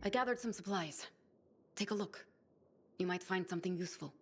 I gathered some supplies. Take a look. You might find something useful.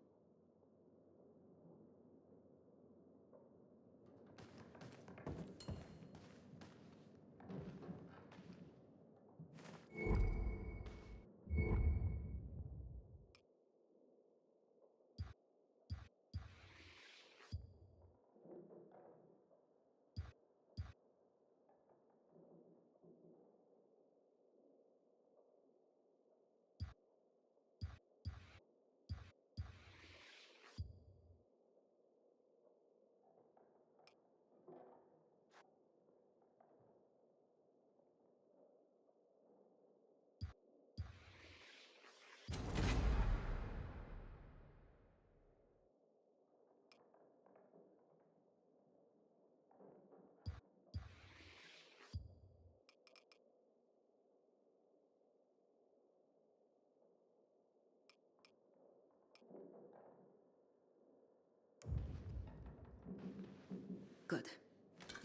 Good.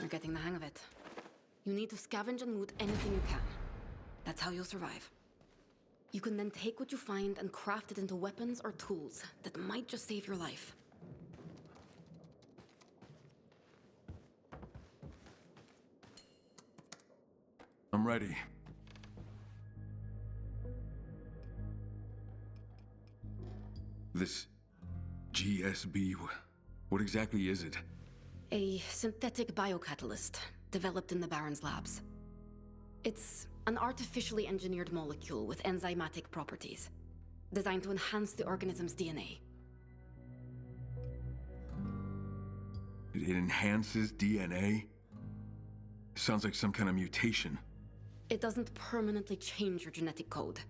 You're getting the hang of it. You need to scavenge and loot anything you can. That's how you'll survive. You can then take what you find and craft it into weapons or tools that might just save your life. I'm ready. This GSB, what exactly is it? A synthetic biocatalyst developed in the Baron's labs. It's an artificially engineered molecule with enzymatic properties, designed to enhance the organism's DNA. It enhances DNA? Sounds like some kind of mutation. It doesn't permanently change your genetic code.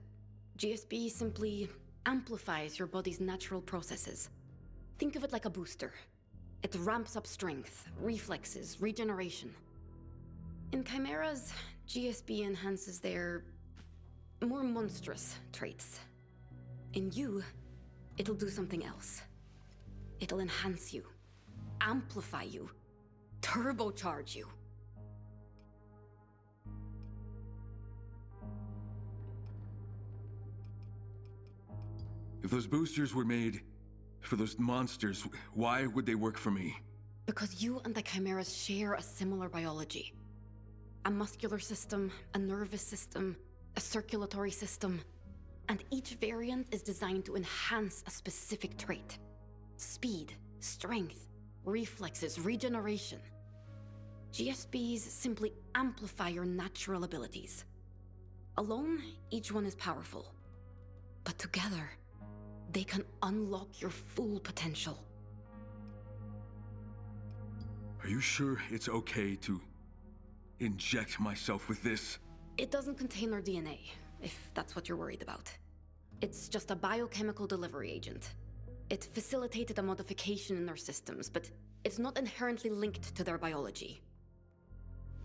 GSB simply amplifies your body's natural processes. Think of it like a booster. It ramps up strength, reflexes, regeneration. In chimeras, GSB enhances their more monstrous traits. In you, it'll do something else. It'll enhance you, amplify you, turbocharge you. If those boosters were made for those monsters, why would they work for me? Because you and the chimeras share a similar biology. A muscular system, a nervous system, a circulatory system. And each variant is designed to enhance a specific trait. Speed, strength, reflexes, regeneration. GSBs simply amplify your natural abilities. Alone, each one is powerful. But together, they can unlock your full potential. Are you sure it's okay to inject myself with this? It doesn't contain our DNA, if that's what you're worried about. It's just a biochemical delivery agent. It facilitated a modification in their systems, but it's not inherently linked to their biology.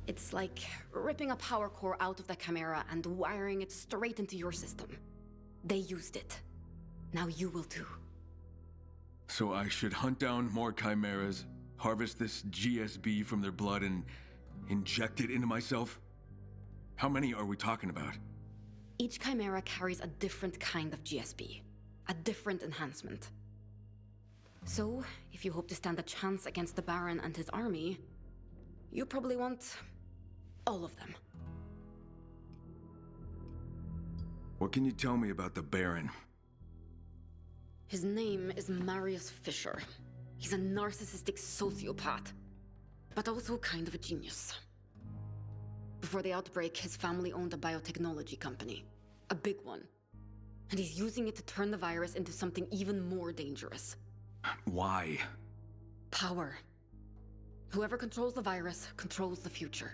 It's like ripping a power core out of the chimera and wiring it straight into your system. They used it. Now you will too. So I should hunt down more chimeras, harvest this GSB from their blood, and inject it into myself? How many are we talking about? Each chimera carries a different kind of GSB, a different enhancement. So, if you hope to stand a chance against the Baron and his army, you probably want all of them. What can you tell me about the Baron? His name is Marius Fisher. He's a narcissistic sociopath, but also kind of a genius. Before the outbreak, his family owned a biotechnology company, a big one. And he's using it to turn the virus into something even more dangerous. Why? Power. Whoever controls the virus controls the future.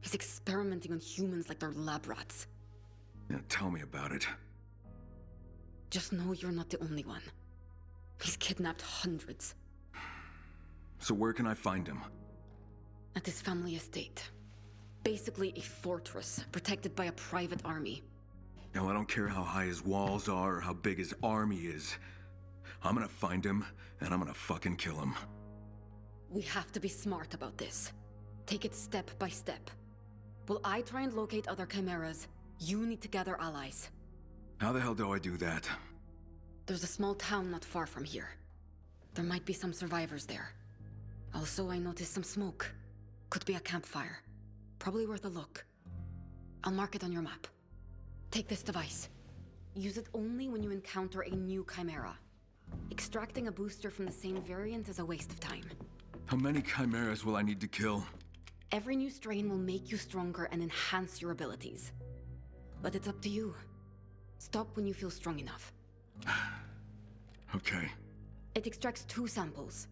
He's experimenting on humans like they're lab rats. Yeah, tell me about it. Just know you're not the only one. He's kidnapped hundreds. So where can I find him? At his family estate. Basically a fortress, protected by a private army. Now, I don't care how high his walls are or how big his army is. I'm gonna find him, and I'm gonna fucking kill him. We have to be smart about this. Take it step by step. While I try and locate other chimeras, you need to gather allies. How the hell do I do that? There's a small town not far from here. There might be some survivors there. Also, I noticed some smoke. Could be a campfire. Probably worth a look. I'll mark it on your map. Take this device. Use it only when you encounter a new chimera. Extracting a booster from the same variant is a waste of time. How many chimeras will I need to kill? Every new strain will make you stronger and enhance your abilities. But it's up to you. Stop when you feel strong enough. Okay. It extracts 2 samples.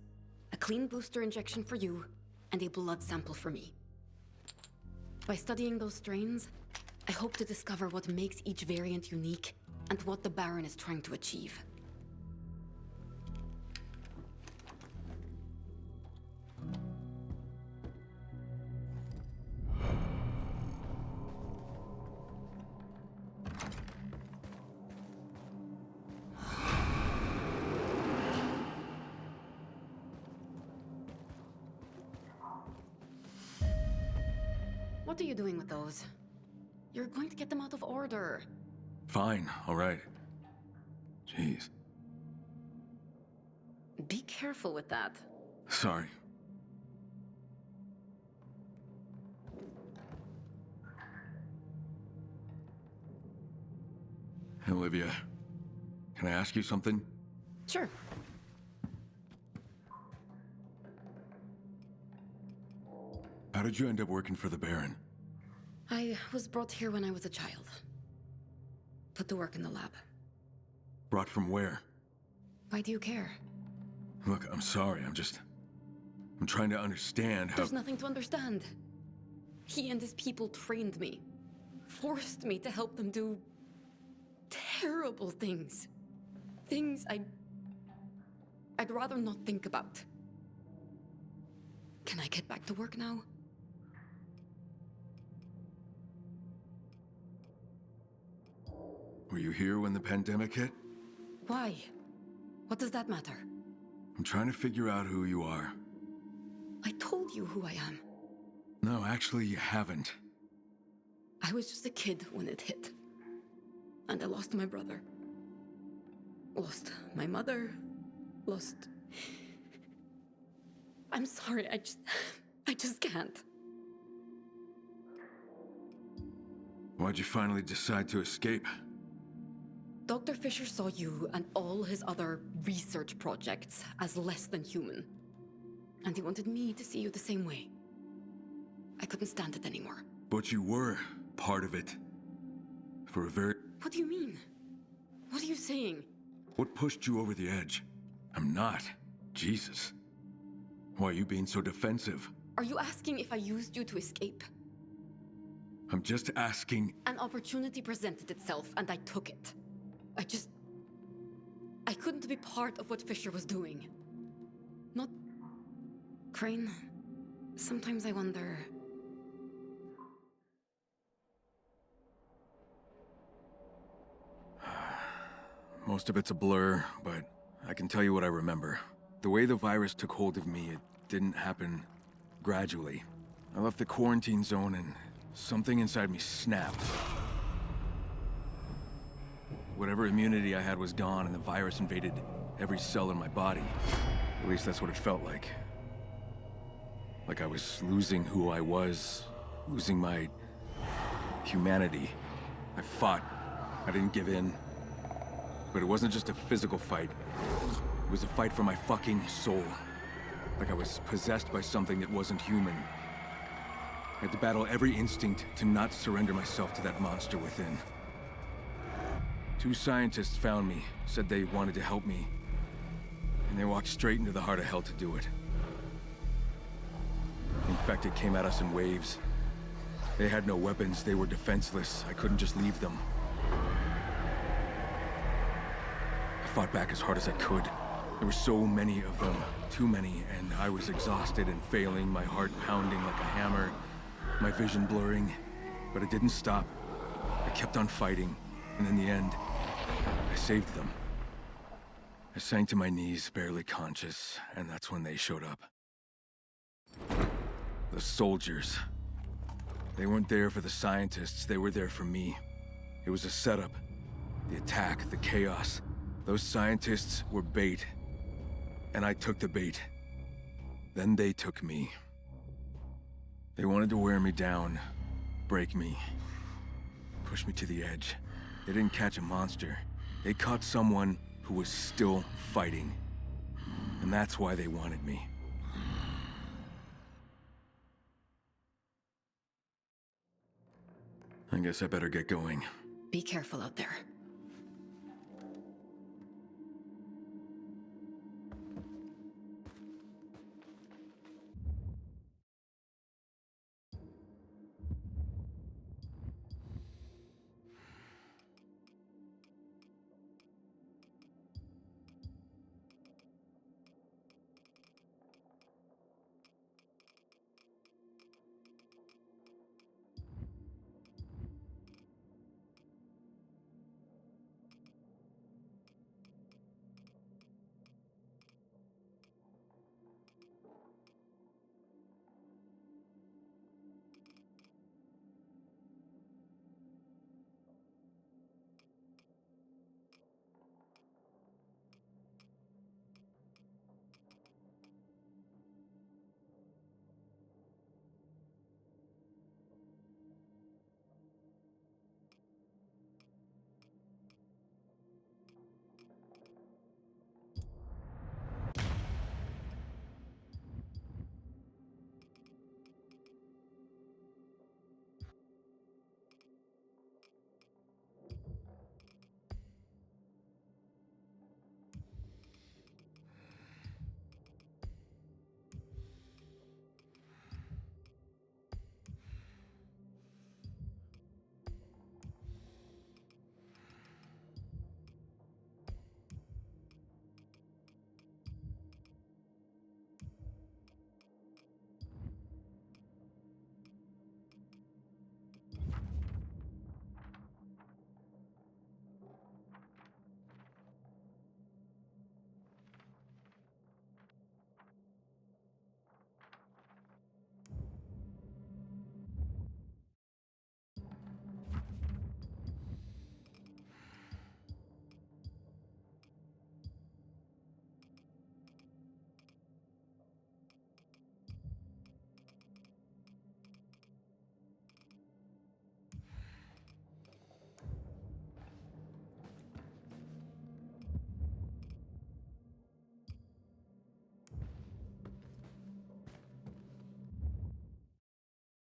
A clean booster injection for you, and a blood sample for me. By studying those strains, I hope to discover what makes each variant unique and what the Baron is trying to achieve. What are you doing with those? You're going to get them out of order. Fine, all right. Jeez. Be careful with that. Sorry. Olivia, can I ask you something? Sure. How did you end up working for the Baron? I was brought here when I was a child. Put to work in the lab. Brought from where? Why do you care? Look, I'm sorry, I'm trying to understand how— There's nothing to understand. He and his people trained me. Forced me to help them do terrible things. Things I'd rather not think about. Can I get back to work now? Were you here when the pandemic hit? Why? What does that matter? I'm trying to figure out who you are. I told you who I am. No, actually, you haven't. I was just a kid when it hit. And I lost my brother. Lost my mother. Lost... I'm sorry, I just can't. Why'd you finally decide to escape? Dr. Fisher saw you and all his other research projects as less than human. And he wanted me to see you the same way. I couldn't stand it anymore. But you were part of it. For a very— What do you mean? What are you saying? What pushed you over the edge? I'm not. Jesus. Why are you being so defensive? Are you asking if I used you to escape? I'm just asking— An opportunity presented itself and I took it. I couldn't be part of what Fisher was doing. Not... Crane, sometimes I wonder... Most of it's a blur, but I can tell you what I remember. The way the virus took hold of me, it didn't happen gradually. I left the quarantine zone and something inside me snapped. Whatever immunity I had was gone and the virus invaded every cell in my body. At least that's what it felt like. Like I was losing who I was, losing my humanity. I fought. I didn't give in. But it wasn't just a physical fight. It was a fight for my fucking soul. Like I was possessed by something that wasn't human. I had to battle every instinct to not surrender myself to that monster within. 2 scientists found me, said they wanted to help me. And they walked straight into the heart of hell to do it. The infected came at us in waves. They had no weapons, they were defenseless. I couldn't just leave them. I fought back as hard as I could. There were so many of them, too many, and I was exhausted and failing, my heart pounding like a hammer, my vision blurring. But it didn't stop. I kept on fighting, and in the end, I saved them. I sank to my knees, barely conscious, and that's when they showed up. The soldiers. They weren't there for the scientists, they were there for me. It was a setup. The attack, the chaos. Those scientists were bait. And I took the bait. Then they took me. They wanted to wear me down, break me, push me to the edge. They didn't catch a monster. They caught someone who was still fighting. And that's why they wanted me. I guess I better get going. Be careful out there.